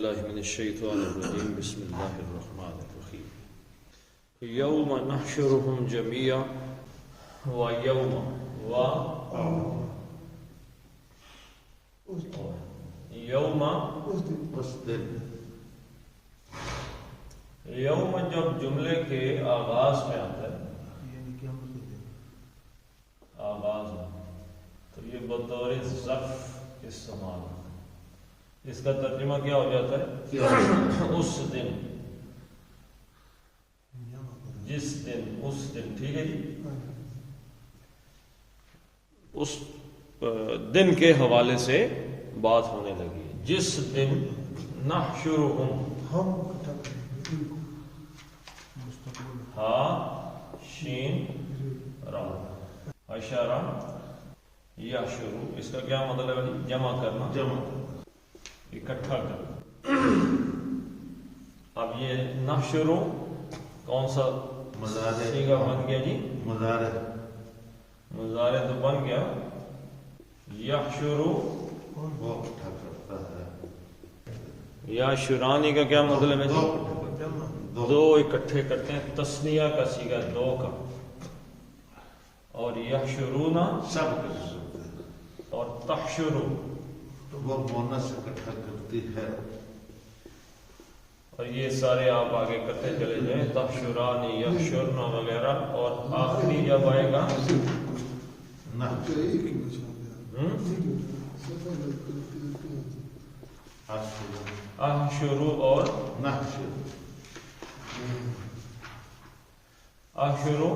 باللہ من الشیطان الرجیم بسم اللہ الرحمن الرحیم یوم نحشرهم جمیعا و یوم یوم جب جملے کے آغاز میں آتا ہے، آغاز میں تو یہ بطور ظرف استعمال ہے۔ اس کا ترجمہ کیا ہو جاتا ہے؟ اس دن، جس دن، اس دن، ٹھیک ہے جی، اس دن کے حوالے سے بات ہونے لگی، جس دن نحشرهم، ہا شین را، اشارہ یا شروع، اس کا کیا مطلب ہے؟ جمع کرنا، اکٹھا کرنا۔ اب یہ نحشرو کون سا صیغہ بن گیا جی؟ مضارع تو بن گیا۔ یحشرو یا شرانی کا کیا مطلب ہے جی؟ دو اکٹھے کرتے ہیں، تثنیہ کا صیغہ دو کا، اور یحشرون سب اور تحشرو وہ مونس اکٹھا کرتی ہے، اور یہ سارے آپ آگے کرتے چلے جائیں، تحشرانی، یحشرن وغیرہ، اور آخری جب آئے گا احشرو اور احشرو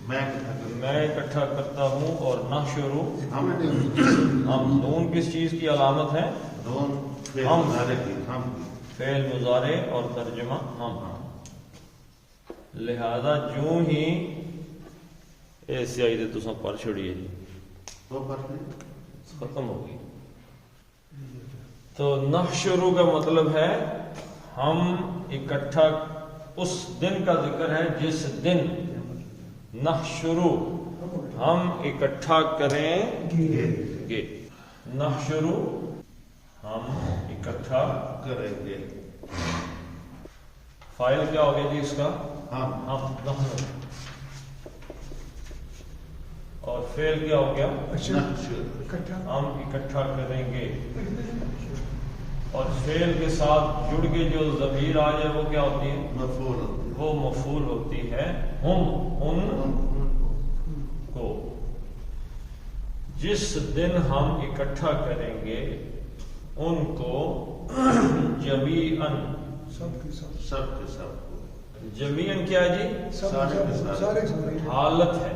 میں اکٹھا کرتا ہوں، اور نحشرو ہم نون کس چیز کی علامت ہے؟ فعل مضارع اور ترجمہ ہم، لہذا جو ہی ایسے آئی تو سب پڑھ چھوڑیے جی، ختم ہو گئی۔ تو نحشرو کا مطلب ہے ہم اکٹھا، اس دن کا ذکر ہے جس دن نحشرو ہم اکٹھا کریں گے، نحشرو ہم اکٹھا کریں گے۔ فائل کیا ہو گیا جی اس کا؟ ہم، نحن، اور فعل کیا ہو گیا؟ ہم اکٹھا کریں گے، اور فعل کے ساتھ جڑ کے جو ضمیر آ جائے وہ کیا ہوتی ہے؟ وہ مفعول ہوتی ہے، ہم، ان کو۔ جس دن ہم اکٹھا کریں گے ان کو جمیعاً، سب کے سب، جمیعاً کیا جی؟ حالت ہے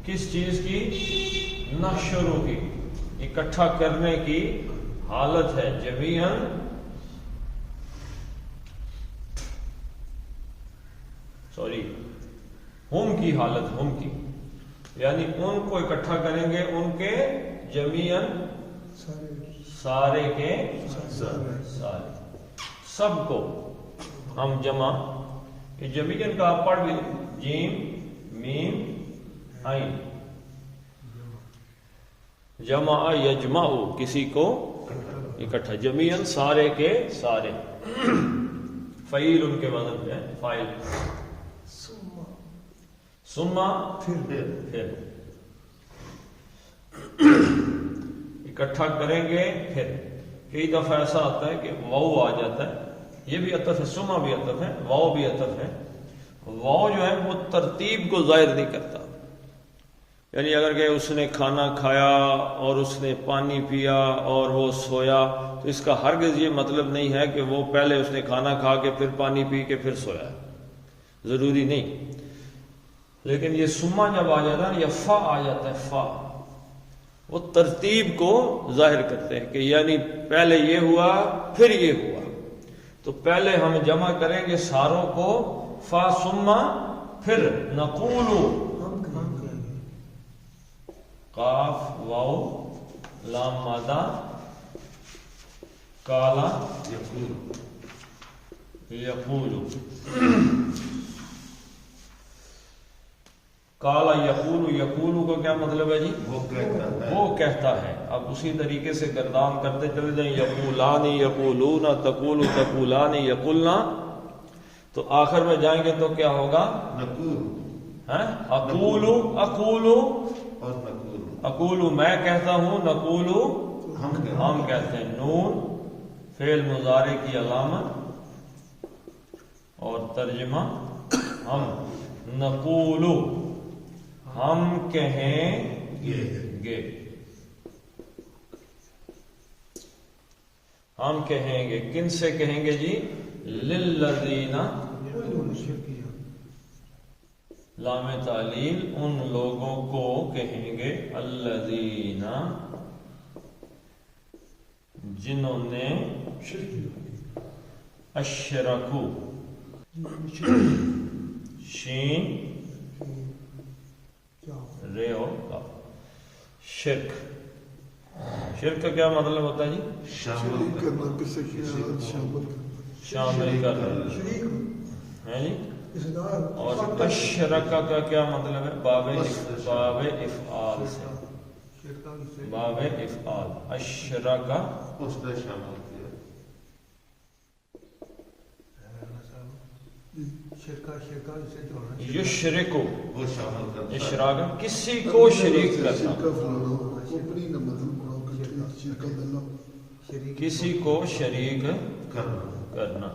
کس چیز کی؟ نحشرو کی، اکٹھا کرنے کی حالت ہے، جمیعاً ہم کی حالت، ہم کی یعنی ان کو اکٹھا کریں گے، ان کے جمیعاً سارے کے سارے، سب کو ہم جمع، یہ جمیعاً کا آپ پڑھ بھی جیم میم عین، جمع یجمع، کسی کو اکٹھا، جمیعاً سارے کے سارے، فعیل ان کے وزن میں ہے، فاعل، ثم پھر اکٹھا کریں گے، پھر کئی دفعہ ایسا آتا ہے کہ واو آ جاتا ہے، یہ بھی عطف ہے، ثم بھی عطف ہے، واو بھی عطف ہے۔ واو جو ہے وہ ترتیب کو ظاہر نہیں کرتا، یعنی اگر کہ اس نے کھانا کھایا اور اس نے پانی پیا اور وہ سویا، تو اس کا ہرگز یہ مطلب نہیں ہے کہ وہ پہلے اس نے کھانا کھا کے پھر پانی پی کے پھر سویا، ضروری نہیں۔ لیکن یہ سما جب آ جاتا ہے یا فا آ جاتا ہے، فا، وہ ترتیب کو ظاہر کرتے ہیں کہ یعنی پہلے یہ ہوا پھر یہ ہوا، تو پہلے ہم جمع کریں گے ساروں کو، فا سما، پھر نقولو، قاف واو لام مادہ کالا یقول، کالا یقول، یقول کا کیا مطلب ہے جی؟ وہ کہتا ہے، وہ کہتا ہے، آپ اسی طریقے سے گردان کرتے چلے جائیں، یقولانی یقولون تقول تقولانی یقولنا، تو آخر میں جائیں گے تو کیا ہوگا؟ نقول اقولو اقولو اور نقول اقولو میں کہتا ہوں، نقولو ہم کہتے ہیں۔ نون فعل مضارع کی علامت اور ترجمہ ہم، نقولو ہم کہیں گے، ہم کہیں گے، کن سے کہیں گے جی؟ للذین، لام تعلیل، ان لوگوں کو کہیں گے، الذین جنہوں نے اشرکو، شین ریو کا شرک، شرک کا کیا مطلب ہوتا ہے جی؟ شامل کرنا، شامل کرنا ہے جی۔ اور اشرکا کا کیا مطلب ہے؟ باب افعال سے، باب افعال، اشرکا اس نے شامل کیا، یشرکو، وہ شامل کرتا ہے، اشراک کسی کو شریک کرنا، کسی کو شریک کرنا،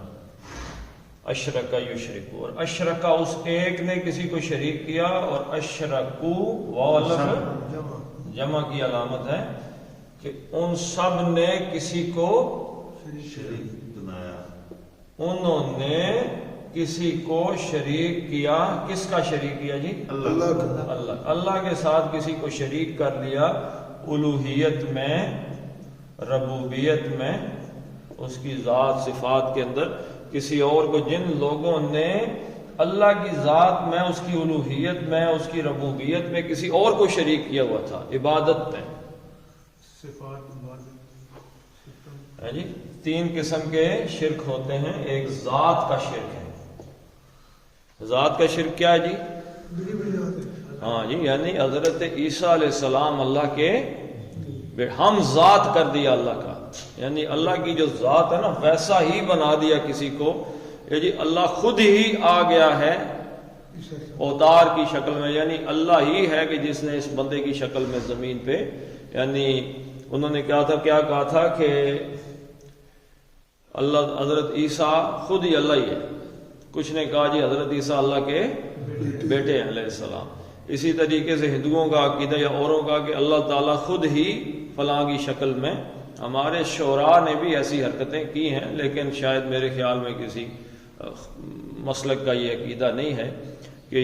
اشرکا یشرکو، اور اشرکا اس ایک نے کسی کو شریک کیا، اور اشرکو واو لفظ جمع کی علامت ہے کہ ان سب نے کسی کو شریک بنایا، انہوں نے کسی کو شریک کیا۔ کس کا شریک کیا جی؟ اللہ کے ساتھ کسی کو شریک کر لیا، الوہیت میں، ربوبیت میں، اس کی ذات صفات کے اندر کسی اور کو، جن لوگوں نے اللہ کی ذات میں، اس کی الوہیت میں، اس کی ربوبیت میں کسی اور کو شریک کیا ہوا تھا، عبادت میں ہے جی۔ تین قسم کے شرک ہوتے ہیں، ایک ذات کا شرک ہے۔ ذات کا شرک کیا ہے جی؟ ہاں جی، یعنی حضرت عیسیٰ علیہ السلام اللہ کے، ہم ذات کر دیا اللہ کا، یعنی اللہ کی جو ذات ہے نا ویسا ہی بنا دیا کسی کو، یہ جی اللہ خود ہی آ گیا ہے اوتار کی شکل میں، یعنی اللہ ہی ہے کہ جس نے اس بندے کی شکل میں زمین پہ، یعنی انہوں نے کہا تھا کہ اللہ، حضرت عیسیٰ خود ہی اللہ ہی ہے، کچھ نے کہا جی حضرت عیسیٰ اللہ کے بیٹے ہیں علیہ السلام۔ اسی طریقے سے ہندوؤں کا عقیدہ یا اوروں کا کہ اللہ تعالیٰ خود ہی فلاں کی شکل میں، ہمارے شعراء نے بھی ایسی حرکتیں کی ہیں، لیکن شاید میرے خیال میں کسی مسلک کا یہ عقیدہ نہیں ہے کہ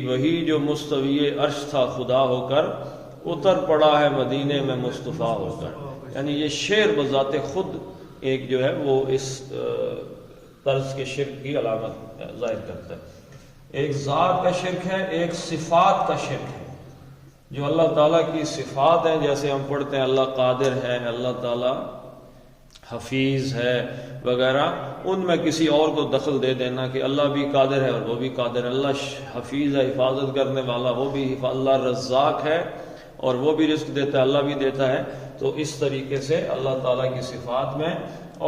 وہی جو مستوی عرش تھا خدا ہو کر اتر پڑا ہے مدینے میں مصطفیٰ ہو کر، یعنی یہ شعر بذات خود ایک جو ہے وہ اس طرز کے شرک کی علامت ظاہر کرتا ہے۔ ایک ذات کا شرک ہے، ایک صفات کا شرک ہے، جو اللہ تعالیٰ کی صفات ہیں، جیسے ہم پڑھتے ہیں اللہ قادر ہے، اللہ تعالیٰ حفیظ ہے وغیرہ، ان میں کسی اور کو دخل دے دینا کہ اللہ بھی قادر ہے اور وہ بھی قادر ہے، اللہ حفیظ ہے حفاظت کرنے والا، وہ بھی اللہ رزاق ہے اور وہ بھی رزق دیتا ہے، اللہ بھی دیتا ہے، تو اس طریقے سے اللہ تعالیٰ کی صفات میں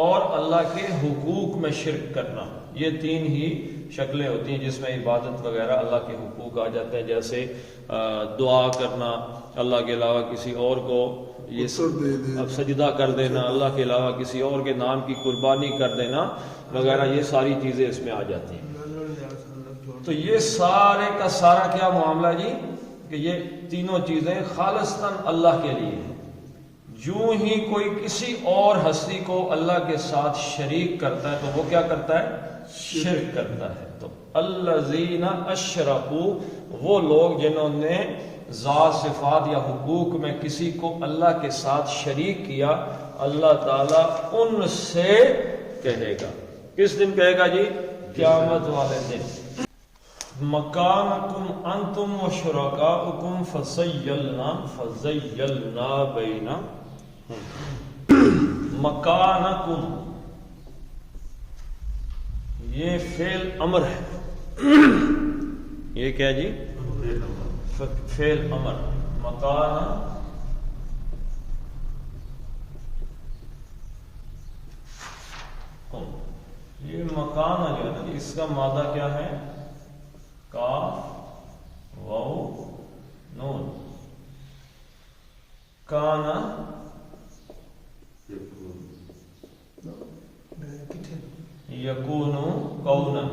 اور اللہ کے حقوق میں شرک کرنا، یہ تین ہی شکلیں ہوتی ہیں جس میں عبادت وغیرہ اللہ کے حقوق آ جاتے ہیں، جیسے دعا کرنا اللہ کے علاوہ کسی اور کو، یہ سجدہ کر دینا اللہ کے علاوہ کسی اور کے نام کی قربانی کر دینا وغیرہ، یہ ساری چیزیں اس میں آ جاتی ہیں۔ تو یہ سارے کا سارا کیا معاملہ جی کہ یہ تینوں چیزیں خالصتاً اللہ کے لیے ہیں۔ جو ہی کوئی کسی اور ہستی کو اللہ کے ساتھ شریک کرتا ہے تو وہ کیا کرتا ہے؟ شرک کرتا ہے۔ تو الذین اشرکوا، وہ لوگ جنہوں نے ذات صفات یا حقوق میں کسی کو اللہ کے ساتھ شریک کیا، اللہ تعالیٰ ان سے کہے گا۔ کس دن کہے گا جی؟ قیامت والے دن۔ مکانکم انتم و شرکاؤکم فزیلنا بینا، مکانکم یہ فعل امر ہے، یہ کیا جی؟ فعل امر، مکان کانا جو ہے نا اس کا مادہ کیا ہے؟ کاف واو نون. کانا یکونو کونن.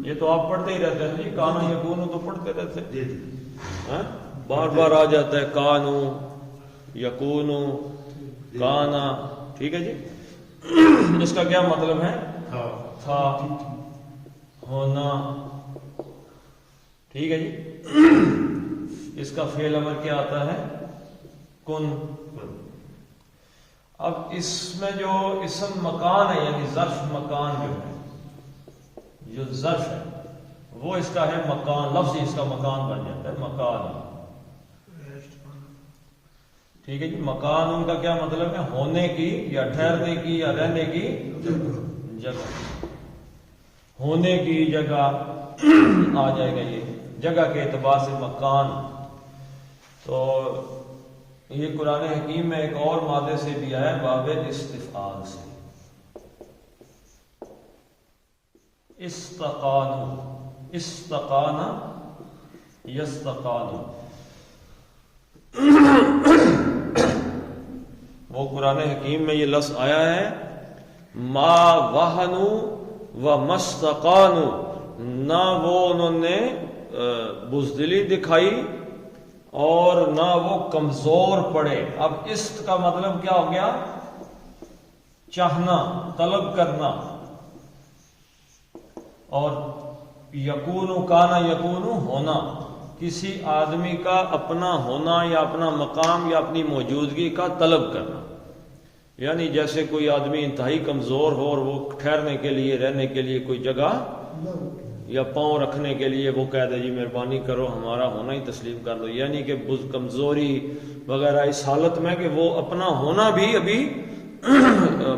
یہ تو آپ پڑھتے ہی رہتے ہیں جی، کانا یکونو تو پڑھتے رہتے ہیں. بار بار آ جاتا ہے کانو یکونو کانا. ٹھیک ہے جی. اس کا کیا مطلب ہے؟ تھا، ہونا. ٹھیک ہے جی. اس کا فعل امر کیا آتا ہے؟ کن. اب اس میں جو اسم مکان ہے یعنی ظرف مکان جو ہے، جو ظرف ہے وہ اس کا ہے مکان. لفظ اس کا مکان بن جاتا ہے مکان. ٹھیک ہے جی. مکان ان کا کیا مطلب ہے؟ ہونے کی یا ٹھہرنے کی یا رہنے کی جگہ. ہونے کی جگہ آ جائے گا یہ جگہ کے اعتبار سے مکان. تو یہ قرآن حکیم میں ایک اور مادے سے بھی آیا، باب استفعال سے. استقانو، استقانا یستقانو. وہ قرآن حکیم میں یہ لفظ آیا ہے، ما وہنو و مستقانو. نہ وہ انہوں نے بزدلی دکھائی اور نہ وہ کمزور پڑے. اب است کا مطلب کیا ہو گیا؟ چاہنا، طلب کرنا. اور یکونو کانا یکونو ہونا، کسی آدمی کا اپنا ہونا یا اپنا مقام یا اپنی موجودگی کا طلب کرنا. یعنی جیسے کوئی آدمی انتہائی کمزور ہو اور وہ ٹھہرنے کے لیے رہنے کے لیے کوئی جگہ یا پاؤں رکھنے کے لیے وہ کہہ دے جی مہربانی کرو ہمارا ہونا ہی تسلیم کر دو، یعنی کہ کمزوری وغیرہ اس حالت میں کہ وہ اپنا ہونا بھی ابھی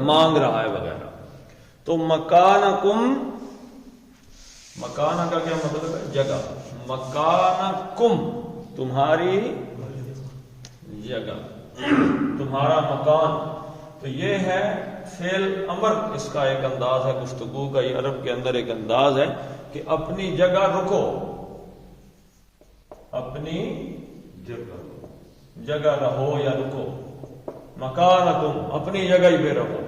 مانگ رہا ہے وغیرہ. تو مکانکم، مکانہ کا کیا مطلب ہے؟ جگہ. مکانکم تمہاری جگہ، تمہارا مکان. تو یہ ہے فعل امر. اس کا ایک انداز ہے گفتگو کا، یہ عرب کے اندر ایک انداز ہے کہ اپنی جگہ رکو، اپنی جگہ رہو یا رکو. مکانکم اپنی جگہ ہی پہ رہو،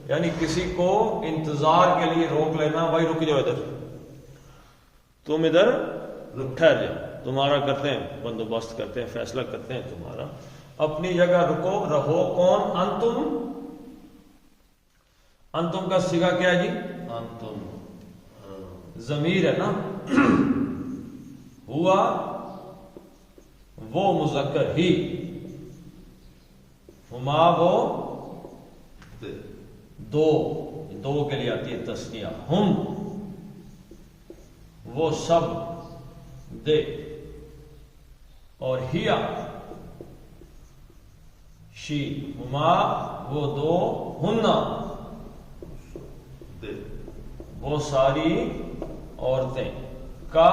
یعنی کسی کو انتظار کے لیے روک لینا، بھائی رک جاؤ ادھر، تم ادھر ٹھہر جاؤ، تمہارا کرتے ہیں بندوبست، کرتے ہیں فیصلہ کرتے ہیں تمہارا. اپنی جگہ رکو رہو. کون؟ انتم. انتم کا صیغہ کیا ہے جی؟ انتم ضمیر ہے نا. ہوا وہ مذکر ہی، ہما وہ دو کے لیے آتی ہے تسنیہ. ہم وہ سب دے، اور ہیا شی. ہما وہ دو، ہننا وہ ساری عورتیں. کا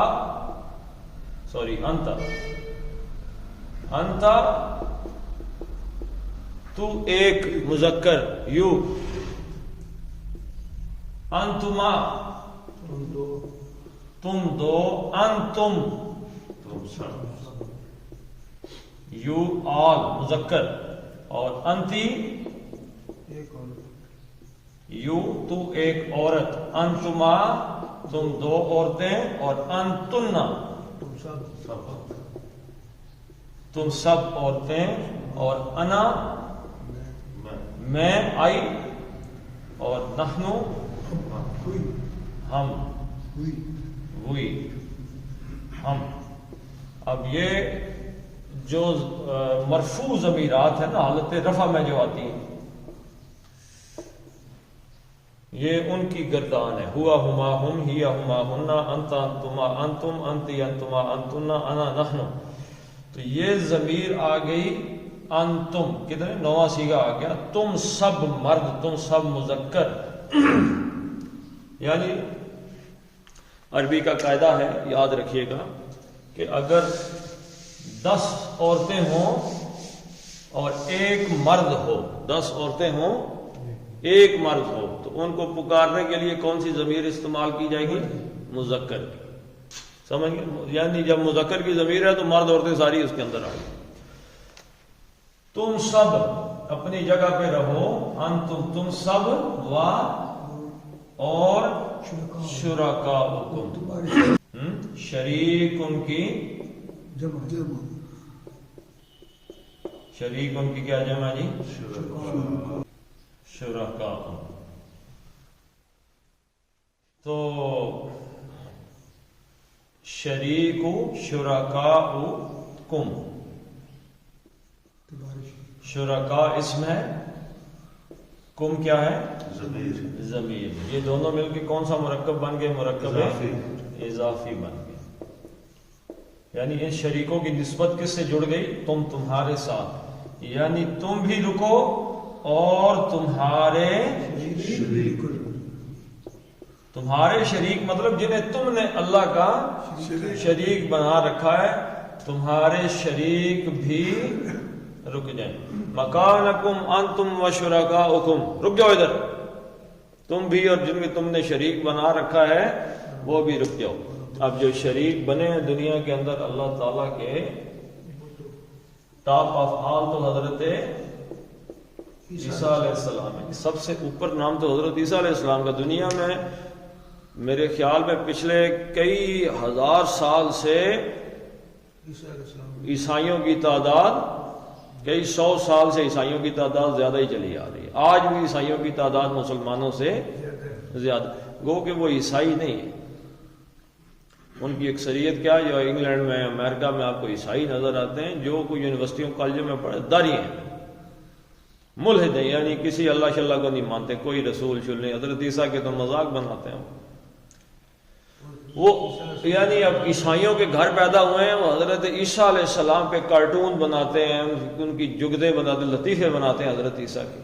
انتا، انتا تو ایک مذکر، یو. انتما تم دو، انتم یو آل مذکر، اور انتی یو تو ایک عورت. انتما تم دو عورتیں، اور انتنا تم سب عورتیں، اور انا میں، آئی، اور نحنو ہم، وہی ہم. اب یہ جو مرفوع ضمیرات ہیں نا حالت رفع میں جو آتی ہیں، یہ ان کی گردان ہے. ہوا ہما ہم، ہیا ہما ہننا، انتا انتما انتم، انتی انتما انتنا، انا نحن. تو یہ ضمیر آ گئی انتم، کتنے؟ نواں صیغہ آ گیا. تم سب مرد، تم سب مذکر. یعنی عربی کا قاعدہ ہے، یاد رکھیے گا، کہ اگر 10 عورتیں ہوں اور ایک مرد ہو، 10 عورتیں ہوں ایک مرد ہو تو ان کو پکارنے کے لیے کون سی ضمیر استعمال کی جائے گی؟ مذکر کی. سمجھ گئے؟ یعنی جب مذکر کی ضمیر ہے تو مرد عورتیں ساری اس کے اندر آ گئی. تم سب اپنی جگہ پہ رہو، انتم تم سب، وا اور شرکاؤکم شریک ان کی شریک ان کی کیا جمع جی؟ شرکاء. تو شریک شرکاؤکم، شرکاء اسم ہے، کم کیا ہے؟ ضمیر. یہ دونوں مل کے کون سا مرکب بن گئے؟ مرکب اضافی بن گئے. یعنی ان شریکوں کی نسبت کس سے جڑ گئی؟ تم تمہارے ساتھ، یعنی تم بھی رکو اور تمہارے شریک مطلب جنہیں تم نے اللہ کا شریک بنا رکھا ہے، تمہارے شریک بھی رک جائیں. مکانکم انتم و شرکاؤکم، رک جاؤ ادھر، تم بھی اور جن میں تم نے شریک بنا رکھا ہے وہ بھی رک جاؤ. اب جو شریک بنے ہیں دنیا کے اندر اللہ تعالیٰ کے، ٹاپ آف آل تو حضرت عیسیٰ علیہ السلام ہے. سب سے اوپر نام تو حضرت عیسیٰ علیہ السلام کا. دنیا میں میرے خیال میں پچھلے کئی ہزار سال سے عیسائیوں کی تعداد، کئی سو سال سے عیسائیوں کی تعداد زیادہ ہی چلی آ رہی ہے. آج بھی عیسائیوں کی تعداد مسلمانوں سے زیادہ، گو کہ وہ عیسائی نہیں ہے. ان کی اکثریت کیا، جو انگلینڈ میں امریکہ میں آپ کو عیسائی نظر آتے ہیں، جو کوئی یونیورسٹیوں کالجوں میں پڑھے داری ہیں، ملحد ہیں، یعنی کسی اللہ شلہ کو نہیں مانتے، کوئی رسول شل نہیں. حضرت عیسیٰ کے تو مذاق بناتے ہیں وہ، یعنی اب عیسائیوں کے گھر پیدا ہوئے ہیں، وہ حضرت عیسیٰ علیہ السلام پہ کارٹون بناتے ہیں، ان کی جگدے بناتے، لطیفے بناتے ہیں حضرت عیسیٰ کے.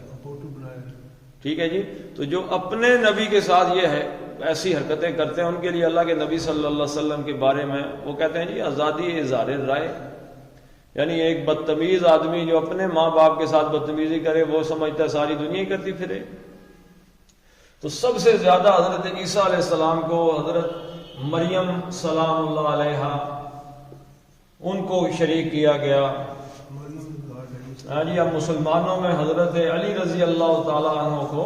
ٹھیک ہے جی. تو جو اپنے نبی کے ساتھ یہ ہے ایسی حرکتیں کرتے ہیں، ان کے لیے اللہ کے نبی صلی اللہ علیہ وسلم کے بارے میں وہ کہتے ہیں جی آزادی اظہار رائے. یعنی ایک بدتمیز آدمی جو اپنے ماں باپ کے ساتھ بدتمیزی کرے وہ سمجھتا ہے ساری دنیا ہی کرتی پھرے. تو سب سے زیادہ حضرت عیسیٰ علیہ السلام کو، حضرت مریم سلام اللہ علیہا، ان کو شریک کیا گیا. ہاں جی. اب مسلمانوں میں حضرت علی رضی اللہ تعالیٰ عنہ کو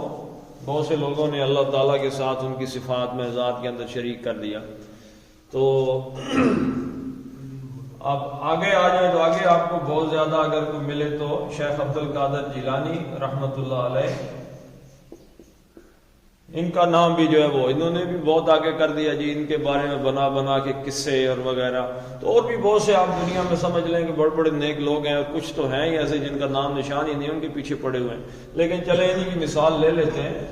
بہت سے لوگوں نے اللہ تعالیٰ کے ساتھ ان کی صفات میں ذات کے اندر شریک کر دیا. تو اب آگے آ جائیں تو آگے آپ کو بہت زیادہ اگر کوئی ملے تو شیخ عبد القادر جیلانی رحمۃ اللہ علیہ، ان کا نام بھی جو ہے وہ انہوں نے بھی بہت آگے کر دیا جی. ان کے بارے میں بنا کے قصے اور وغیرہ. تو اور بھی بہت سے آپ دنیا میں سمجھ لیں کہ بڑے بڑے نیک لوگ ہیں، اور کچھ تو ہیں ہی ایسے جن کا نام نشان ہی نہیں، ان کے پیچھے پڑے ہوئے ہیں. لیکن چلیں انہیں کی مثال لے لیتے ہیں.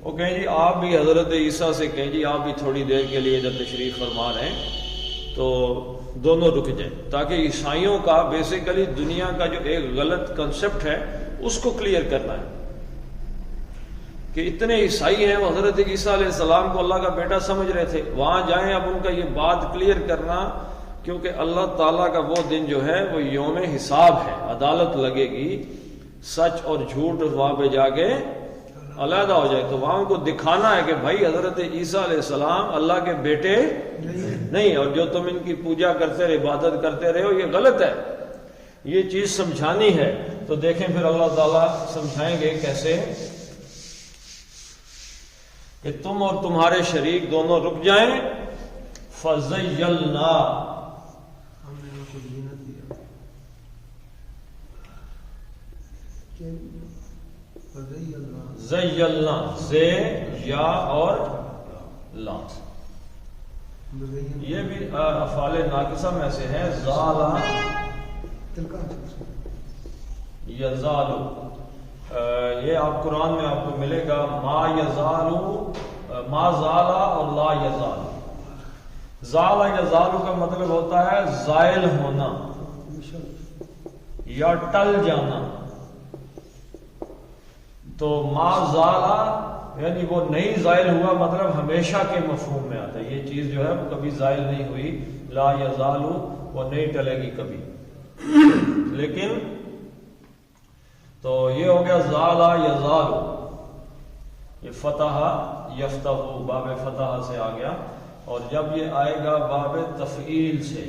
وہ کہیں جی آپ بھی حضرت عیسیٰ سے کہیں جی آپ بھی تھوڑی دیر کے لیے جب تشریف فرما رہے ہیں تو دونوں رک جائیں، تاکہ عیسائیوں کا بیسیکلی دنیا کا جو ایک غلط کنسپٹ ہے اس کو کلیئر کرنا ہے کہ اتنے عیسائی ہیں وہ حضرت عیسیٰ علیہ السلام کو اللہ کا بیٹا سمجھ رہے تھے. وہاں جائیں اب ان کا یہ بات کلیئر کرنا، کیونکہ اللہ تعالیٰ کا وہ دن جو ہے وہ یوم حساب ہے، عدالت لگے گی، سچ اور جھوٹ وہاں پہ جا کے علیحدہ ہو جائے. تو وہاں ان کو دکھانا ہے کہ بھائی حضرت عیسیٰ علیہ السلام اللہ کے بیٹے نہیں، اور جو تم ان کی پوجا کرتے رہے، عبادت کرتے رہے ہو، یہ غلط ہے. یہ چیز سمجھانی ہے. تو دیکھیں پھر اللہ تعالیٰ سمجھائیں گے کیسے کہ تم اور تمہارے شریک دونوں رک جائیں. فَزَيَّلْنَا، ہم نے ان کو زینت دیا. زیلنا، زے یا اور لا، یہ بھی افعال ناقصہ میں سے ہے. زالا یزالو، یہ آپ قرآن میں آپ کو ملے گا ما یزالو، ما زالا اور لا یزالو. زالا یزالو کا مطلب ہوتا ہے زائل ہونا یا ٹل جانا. تو ما زالا یعنی وہ نہیں زائل ہوا، مطلب ہمیشہ کے مفہوم میں آتا ہے. یہ چیز جو ہے وہ کبھی زائل نہیں ہوئی. لا یزالو وہ نہیں ٹلے گی کبھی. لیکن تو یہ ہو گیا زالا یزالو. فتح یفتح باب فتح سے آ گیا، اور جب یہ آئے گا باب تفعیل سے،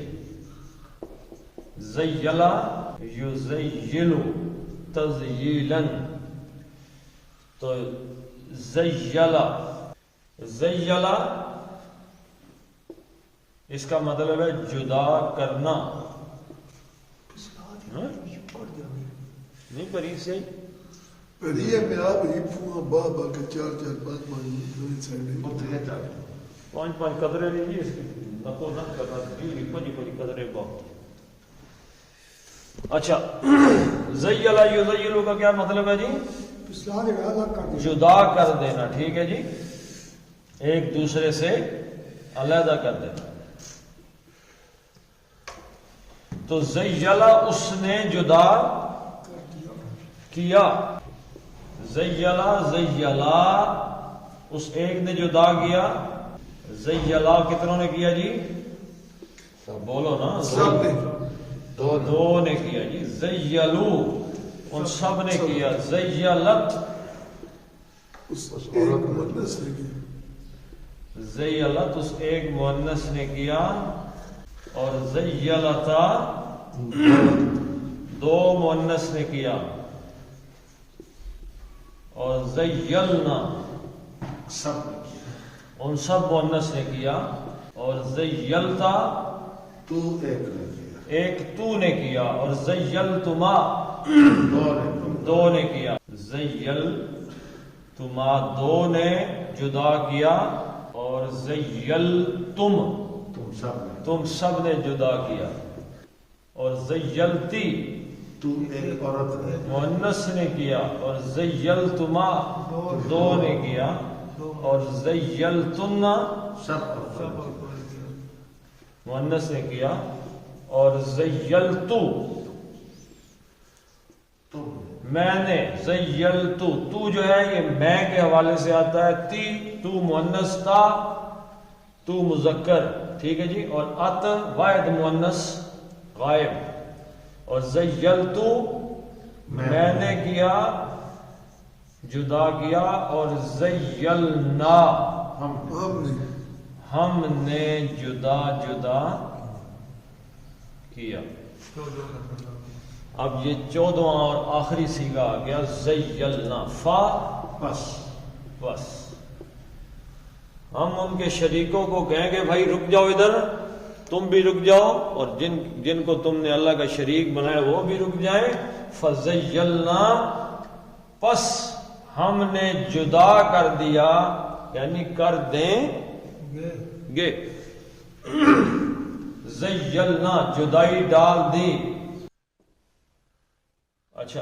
زیلا یزیلو تزییلاً، تو زیلا، زیلا اس کا مطلب ہے جدا کرنا، نہیں پری سے Perché mi apri fu a baba che c'ha Batman non sai پانچ پانچ قدرے لیجیے اس کی نقو نہ کرنا جی پنجی پنجی قدرے بہت۔ اچھا زیلا یزیلو کا کیا مطلب ہے جی؟ جدا کر دینا، ٹھیک ہے جی، ایک دوسرے سے علیحدہ کر دینا۔ تو زیلا اس نے جدا کیا، زیلا زیلا اس ایک نے جدا کیا، زیلا کتنوں نے کیا جی؟ بولو نا، سب نے دو نے کیا جی، زیلو ان سب نے کیا، زیلت اس ایک مدرس نے کی زیلت اس ایک مؤنث نے کیا، اور زیلتا دو مؤنث نے کیا، اور زیلنا سب نے کیا، ان سب مؤنث نے کیا، اور زیلتا تو ایک نے کیا، ایک تو نے کیا، اور زیلتما دو نے کیا، زیلتما دو نے جدا کیا، اور زیلتم تم سب تم سب نے نے جدا کیا، اور زیلتی تو ایک عورت نے مؤنث نے کیا، اور زیلتما دو نے کیا، اور زیلتن سب مؤنث نے کیا، اور زیلتو تم میں نے، زیلتو تو جو ہے یہ میں کے حوالے سے آتا ہے، تی تو مؤنث، تا تو مذکر، ٹھیک ہے جی، اور ات واحد مؤنث غائب، اور زیلتو میں نے کیا جدا کیا، اور زیلنا ہم نے جدا جدا کیا۔ اب یہ 14واں اور آخری صیغہ آ گیا، زیلنا، فا بس بس۔ ہم ان کے شریکوں کو کہیں گے بھائی رک جاؤ ادھر، تم بھی رک جاؤ، اور جن کو تم نے اللہ کا شریک بنایا وہ بھی رک جائیں، فزیلنا پس ہم نے جدا کر دیا، یعنی کر دیں گے، زیلنا جدائی ڈال دی۔ اچھا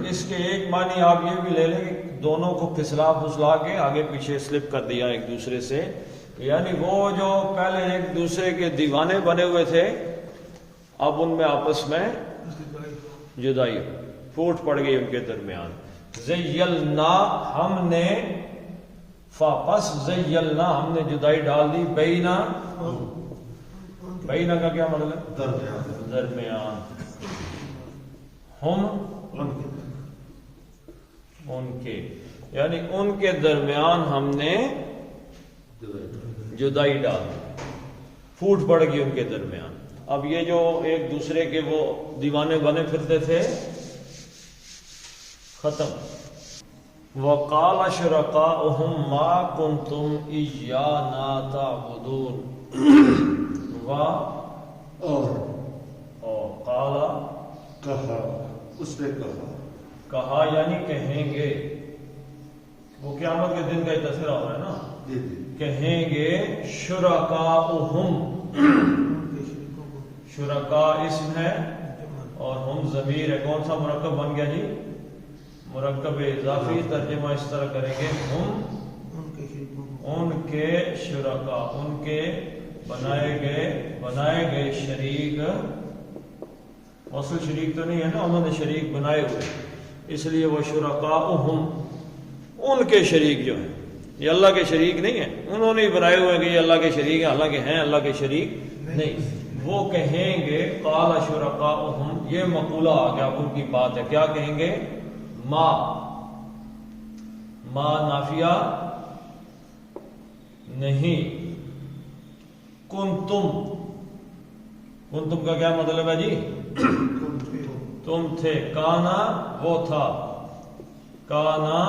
اس کے ایک معنی آپ یہ بھی لے لیں کہ دونوں کو پھسلا پھسلا کے آگے پیچھے سلپ کر دیا ایک دوسرے سے، یعنی وہ جو پہلے ایک دوسرے کے دیوانے بنے ہوئے تھے اب ان میں آپس میں جدائی پھوٹ پڑ گئی ان کے درمیان۔ زیلنا ہم نے، پس زیلنا ہم نے جدائی ڈال دی، بینا بینا کا کیا مطلب ہے؟ درمیان، ہم ان کے، یعنی ان کے درمیان ہم نے جدائی ڈال دی، پھوٹ پڑ گئی ان کے درمیان۔ اب یہ جو ایک دوسرے کے وہ دیوانے بنے پھرتے تھے ختم۔ وَقَالَ شُرَكَاؤُهُمْ مَا كُنْتُمْ إِيَّانَا تَعْبُدُونَ اور قال کہا، اس نے کہا یعنی کہیں گے، وہ قیامت کے دن کا ہی تذکرہ ہو رہا ہے نا، کہیں گے شرکاؤہم، شرکا اسم ہے اور ہم ضمیر ہے، کون سا مرکب بن گیا جی؟ مرکب اضافی، ترجمہ اس طرح کریں گے ہم ان کے شرکا، ان کے بنائے گئے شریک، اصل شریک تو نہیں ہے نا، انہوں نے شریک بنائے ہوئے، اس لیے وہ شرکاؤہم ان کے شریک جو ہیں، یہ اللہ کے شریک نہیں ہیں، انہوں نے بنائے ہوئے کہ یہ اللہ کے شریک ہیں، حالانکہ ہیں اللہ کے شریک نہیں۔ وہ کہیں گے قال شرکاؤہم، یہ مقولہ آ گیا، ان کی بات ہے، کیا کہیں گے؟ ما نافیہ نہیں. کنتم کا کیا مطلب ہے جی؟ تم تھے. کانا وہ تھا. کانا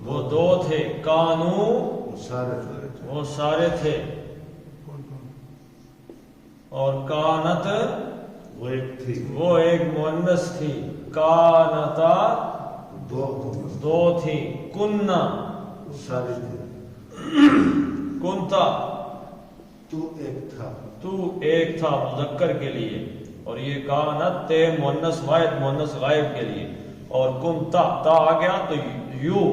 وہ دو تھے. کانو وہ سارے تھے. اور کانت وہ ایک تھی. وہ ایک مؤنث تھی. کانتا دو تھی. کننا سارے تھے. کنتا تو ایک تھا. تو ایک تھا مذکر کے لیے. اور یہ کانت تے مؤنث واحد مؤنث غائب کے لیے. اور کنتا تا آ گیا تو یو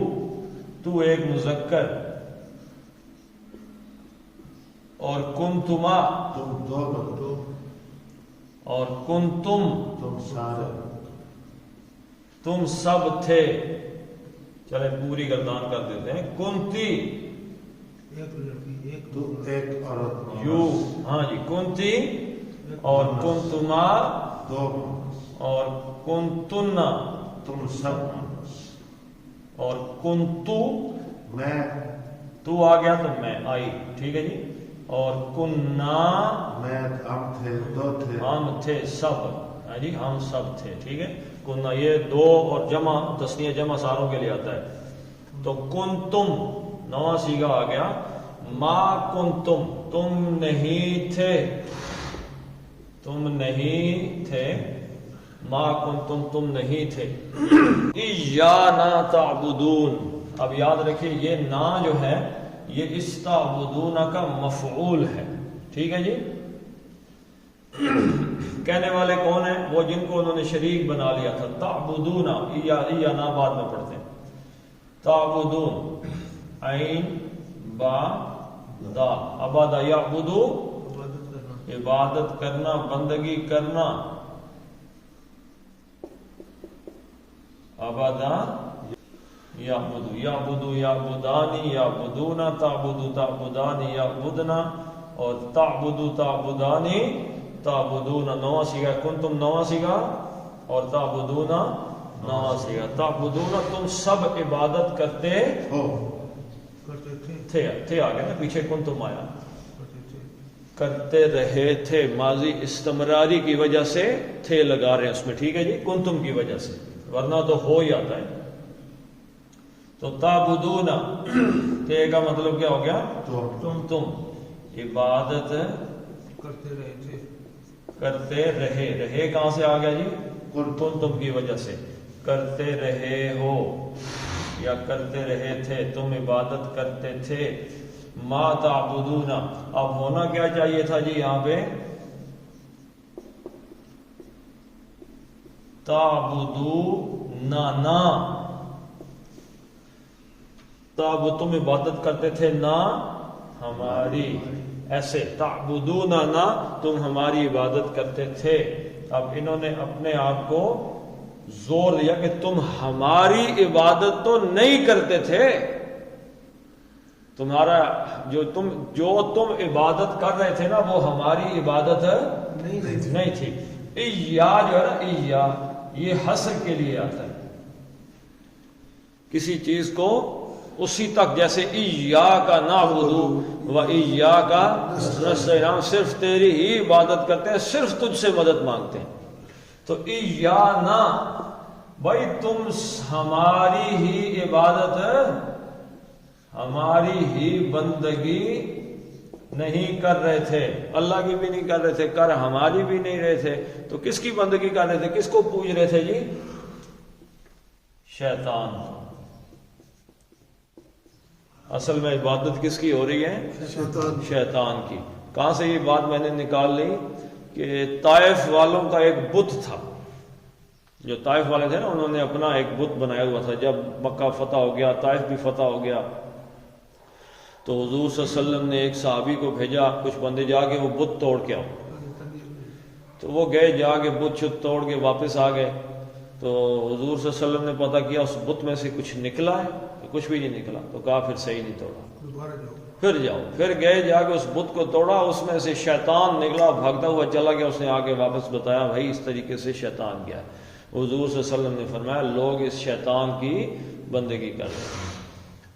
تو ایک مذکر. اور کنتما تم دو اور کنتم تم سارے. تم سب تھے. چلے پوری گردان کر دیتے ہیں. کنتی ایک لڑکی ایک تو ایک عورت. یو ہاں جی. کنتی اور کنتما دو اور کنتنا تم سب. اور کنتو میں تو آ گیا تو میں آئی. ٹھیک ہے جی. اور کننا میں ہم تھے دو تھے. ہم تھے سب. ہاں جی ہم سب تھے. ٹھیک ہے. کننا یہ دو اور جمع تسنیہ جمع ساروں کے لیے آتا ہے. تو کنتم نواں سیگا آ گیا. ما کنتم تم نہیں تھے. تم نہیں تھے. ما کنتم تم نہیں تھے. ایانا تعبدون. اب یاد رکھیے یہ نا جو ہے یہ استعبدون کا مفعول ہے. ٹھیک ہے جی. کہنے والے کون ہیں؟ وہ جن کو انہوں نے شریک بنا لیا تھا. تعبدون ایانا بعد میں پڑھتے ہیں. تعبدون عین با دا. عبادہ یعبدو عبادت کرنا بندگی کرنا. عبادہ یعبدو یعبدو یعبدانی یعبدونا. تعبدو تعبدانی یعبدنا. اور تعبدو تعبدانی تعبدونا. نواں سیگا. کنتم نواں سیگا اور تعبدونا نواں سیگا. تعبدونا تم سب عبادت کرتے ہو. کرتے تھے تھے آ گیا نا پیچھے. کنتم آیا. کرتے تھے کرتے رہے تھے. ماضی استمراری کی وجہ سے تھے لگا رہے ہیں اس میں. ٹھیک ہے جی. کنتم کی وجہ سے ورنہ تو ہو ہی آتا ہے. تو تعبدونا تے کا مطلب کیا ہو گیا؟ تم عبادت کرتے رہے تھے. کرتے رہے. رہے کہاں سے آ گیا جی؟ کنتم کی وجہ سے. کرتے رہے ہو یا کرتے رہے تھے. تم عبادت کرتے تھے. ما تعبدون. اب ہونا کیا چاہیے تھا جی یہاں پہ؟ تعبدون نا. تاب تم عبادت کرتے تھے نا ہماری. ایسے تعبدون نا تم ہماری عبادت کرتے تھے. اب انہوں نے اپنے آپ کو زور دیا کہ تم ہماری عبادت تو نہیں کرتے تھے. تمہارا جو تم عبادت کر رہے تھے نا وہ ہماری عبادت نہیں تھی. یا جو ہے نا یا یہ حصر کے لیے آتا ہے. کسی چیز کو اسی تک جیسے ایاک نعبد و ایاک نستعین. صرف تیری ہی عبادت کرتے ہیں. صرف تجھ سے مدد مانگتے ہیں. تو ایانا بھائی تم ہماری ہی عبادت ہماری ہی بندگی نہیں کر رہے تھے. اللہ کی بھی نہیں کر رہے تھے. کر ہماری بھی نہیں رہے تھے. تو کس کی بندگی کر رہے تھے؟ کس کو پوج رہے تھے جی؟ شیطان. اصل میں عبادت کس کی ہو رہی ہے؟ شیطان کی. کہاں سے یہ بات میں نے نکال لی کہ طائف والوں کا ایک بت تھا. جو طائف والے تھے نا انہوں نے اپنا ایک بت بنایا ہوا تھا. جب مکہ فتح ہو گیا طائف بھی فتح ہو گیا تو حضور صلی اللہ علیہ وسلم نے ایک صحابی کو بھیجا کچھ بندے جا کے وہ بت توڑ کے آؤ. تو وہ گئے جا کے بت چھت توڑ کے واپس آ گئے. تو حضور صلی اللہ علیہ وسلم نے پتہ کیا اس بت میں سے کچھ نکلا ہے. کچھ بھی نہیں نکلا. تو کہا پھر صحیح نہیں توڑا. پھر جاؤ. پھر گئے جا کے اس بت کو توڑا. اس میں سے شیطان نکلا بھاگتا ہوا چلا گیا. اس نے آ کے واپس بتایا بھائی اس طریقے سے شیطان گیا. حضور صلی اللہ علیہ وسلم نے فرمایا لوگ اس شیطان کی بندگی کر رہے ہیں۔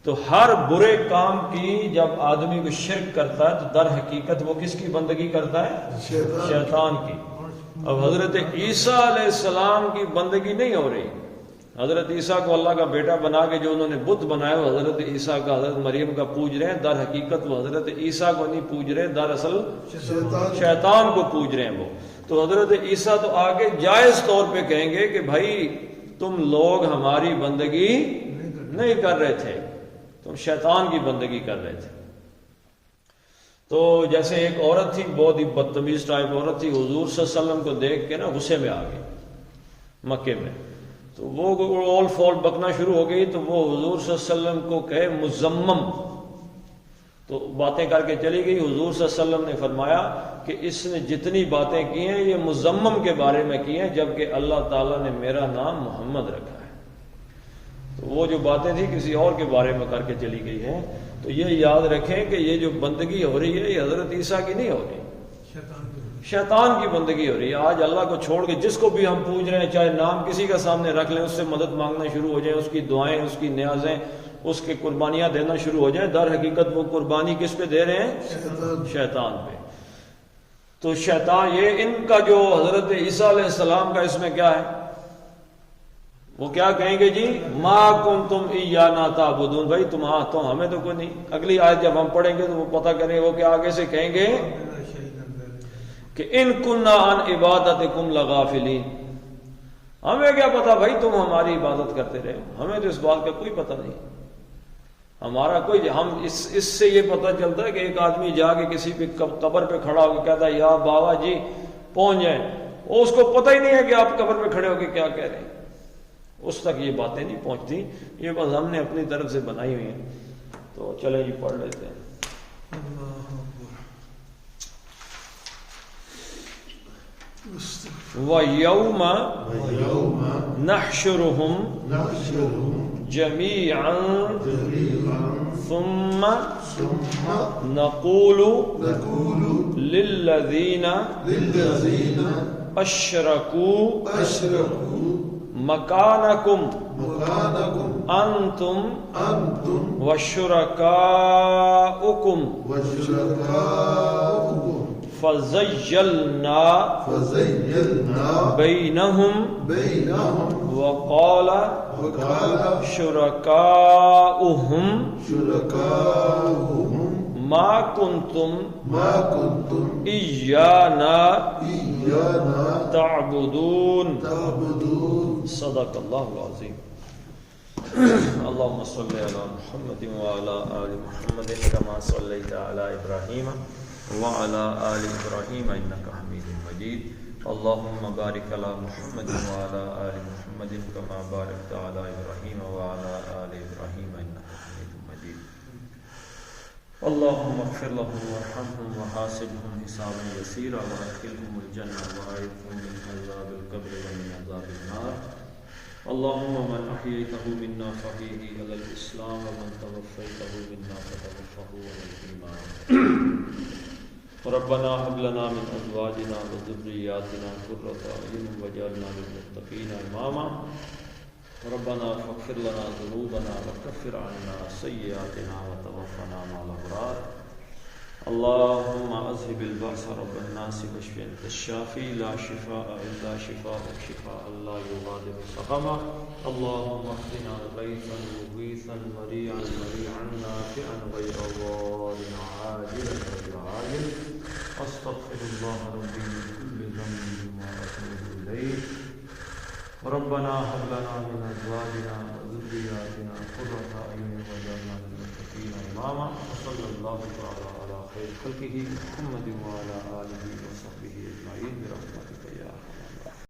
تو ہر برے کام کی جب آدمی کو شرک کرتا ہے تو در حقیقت وہ کس کی بندگی کرتا ہے؟ شیطان کی۔ اب حضرت عیسیٰ علیہ السلام کی بندگی نہیں ہو رہی۔ حضرت عیسیٰ کو اللہ کا بیٹا بنا کے جو انہوں نے بت بنایا وہ حضرت عیسیٰ کا، حضرت مریم کا پوج رہے ہیں، در حقیقت وہ حضرت عیسیٰ کو نہیں پوج رہے، دراصل شیطان کو پوج رہے ہیں وہ۔ تو حضرت عیسیٰ تو آگے جائز طور پہ کہیں گے کہ بھائی تم لوگ ہماری بندگی نہیں کر رہے تھے، تم شیطان کی بندگی کر رہے تھے۔ تو جیسے ایک عورت تھی، بہت ہی بدتمیز ٹائپ عورت تھی، حضور صلی اللہ علیہ وسلم کو دیکھ کے نا غصے میں آ گئی مکے میں، تو وہ اول فول بکنا شروع ہو گئی، تو وہ حضور صلی اللہ علیہ وسلم کو کہے مزمم، تو باتیں کر کے چلی گئی۔ حضور صلی اللہ علیہ وسلم نے فرمایا کہ اس نے جتنی باتیں کی ہیں یہ مزمم کے بارے میں کی ہیں، جبکہ اللہ تعالیٰ نے میرا نام محمد رکھا ہے۔ تو وہ جو باتیں تھی کسی اور کے بارے میں کر کے چلی گئی ہیں۔ تو یہ یاد رکھیں کہ یہ جو بندگی ہو رہی ہے یہ حضرت عیسیٰ کی نہیں ہو رہی، شیطان کی بندگی ہو رہی ہے۔ آج اللہ کو چھوڑ کے جس کو بھی ہم پوج رہے ہیں، چاہے نام کسی کا سامنے رکھ لیں، اس سے مدد مانگنا شروع ہو جائیں، اس کی دعائیں، اس کی نیازیں، اس کے قربانیاں دینا شروع ہو جائیں، در حقیقت وہ قربانی کس پہ دے رہے ہیں؟ شیطان پہ۔ تو شیطان، یہ ان کا جو حضرت عیسیٰ علیہ السلام کا اس میں کیا ہے؟ وہ کیا کہیں گے جی؟ ما کنتم ایانا تعبدون، بھائی تم تو ہمیں تو کوئی نہیں۔ اگلی آیت جب ہم پڑھیں گے تو وہ پتہ کریں وہ کیا آگے سے کہیں گے کہ ان کننا عن عبادتکم لغافلین، ہمیں کیا پتا بھائی تم ہماری عبادت کرتے رہے، ہمیں تو اس بات کا کوئی پتہ نہیں۔ ہمارا کوئی، ہم اس سے یہ پتہ چلتا ہے کہ ایک آدمی جا کے کسی پہ قبر پہ کھڑا ہو کے کہتا ہے یا بابا جی پہنچ جائیں، اور اس کو پتہ ہی نہیں ہے کہ آپ قبر پہ کھڑے ہو کے کیا کہہ رہے ہیں، اس تک یہ باتیں نہیں پہنچتی، یہ بس ہم نے اپنی طرف سے بنائی ہوئی ہیں۔ تو چلیں جی پڑھ لیتے ہیں۔ وَيَوْمَ نَحْشُرُهُمْ جَمِيعًا ثُمَّ نَقُولُ لِلَّذِينَ أَشْرَكُوا مَكَانَكُمْ أَنْتُمْ وَشُرَكَاؤُكُمْ فَزَيَّلْنَا بَيْنَهُمْ وَقَالَ شُرَكَاؤُهُمْ مَا كُنْتُمْ إِيَّانَا تَعْبُدُونَ۔ صدق اللہ العظیم۔ اللهم صل على محمد وعلى آل محمد كما صليت على إبراهيم وعلى آل إبراهيم إنك حميد مجيد۔ اللهم بارك على محمد وعلى آل محمد كما باركت على إبراهيم وعلى آل إبراهيم إنك حميد مجيد۔ اللهم اغفر لهم وارحمهم وحاسبهم حسابا يسيرا وادخلهم الجنة وأعذهم من عذاب القبر ومن عذاب النار۔ اللهم من أحييته منا فأحيه على الإسلام ومن توفيته منا فتوفه على الإيمان۔ ربنا هب لنا من أزواجنا وذرياتنا قرة أعين واجعلنا للمتقين إماما۔ ربنا فاغفر لنا ذنوبنا وكفر عنا سيئاتنا وتوفنا مع الأبرار۔ اللهم أذهب البأس رب الناس واشف أنت الشافي لا شفاء إلا شفاءك شفاء لا يغادر سقما۔ اللهم اهدنا غيثا مغيثا مريعا مريعا نافعا غير ضار عاجلا غير عاجل، أستغفر الله ربي من كل ذنب وأتوب إليه۔ ربنا هب لنا من أزواجنا وذرياتنا قرة أعين واجعلنا للمتقين إماما۔ وصلى الله تعالى على خير خلقه محمد وعلى آله وصحبه أجمعين برحمتك يا أرحم